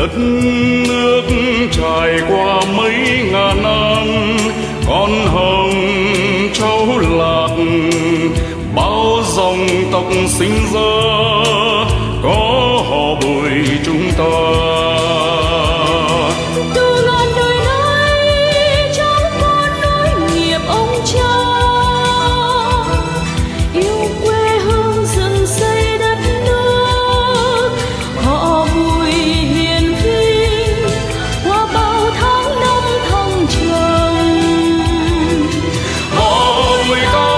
Đất nước trải qua mấy ngàn năm, con hồng cháu lạc, bao dòng tộc sinh ra có họ Bùi chúng ta. Từ ngàn đời nay cháu con nối nghiệp ông cha, yêu quê hương dựng xây đất nước. Họ Bùi hiền vinh qua bao tháng năm thăng trầm. Họ Bùi ta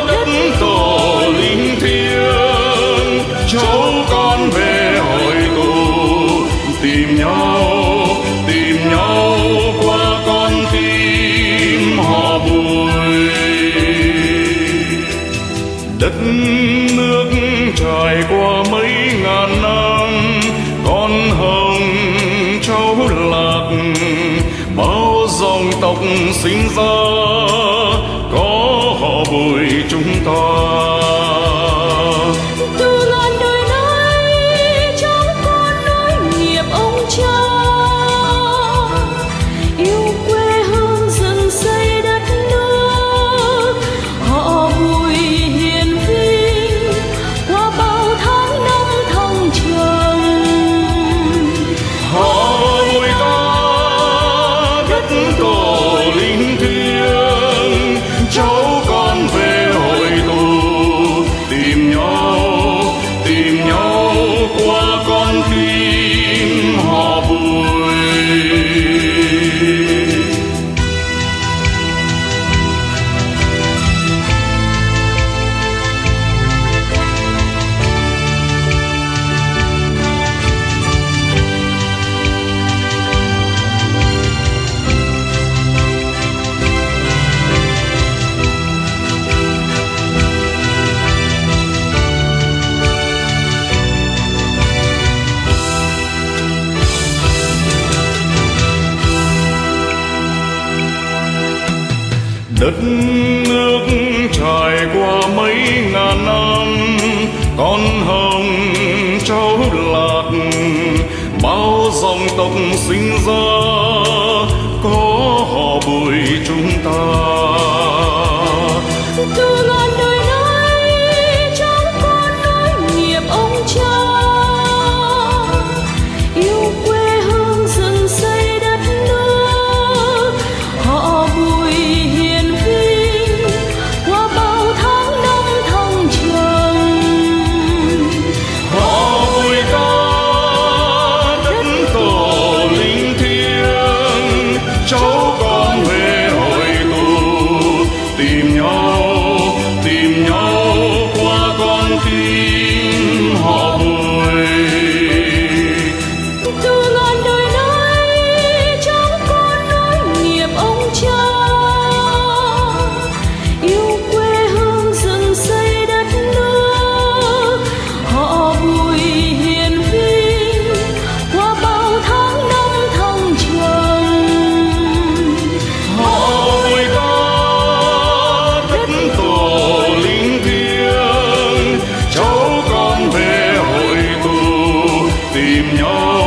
đất tổ linh thiêng, cháu con về hội tụ tìm nhau qua con tim họ Bùi. Đất nước trải qua mấy ngàn năm, con hồng cháu lạc, bao dòng tộc sinh ra có họ Bùi chúng ta. Từ ngàn đời nay cháu con nối nghiệp ông cha, yêu quê hương dựng xây đất nước. Họ Bùi hiền vinh qua bao tháng năm thăng trầm. Họ Bùi ta đất tổ linh thiêng, cháu con về hội tụ tìm nhau qua con tim họ Bùi. Đất nước trải qua mấy ngàn năm, con hồng cháu lạc, bao dòng tộc sinh ra có họ Bùi chúng ta. Từ ngàn đời nay cháu con nối nghiệp ông cha, yêu quê hương dựng xây đất nước. Họ Bùi hiền vinh qua bao tháng năm thăng trầm. Họ Bùi ta đất tổ linh thiêng, cháu con về hội tụ tìm nhau qua con tim họ Bùi. Từ ngàn đời nay cháu con nối nghiệp ông cha, yêu quê hương dựng xây đất nước. Họ Bùi hiền vinh qua bao tháng năm thăng trầm. Họ Bùi ta đất tổ linh thiêng, cháu con về hội tụ tìm nhau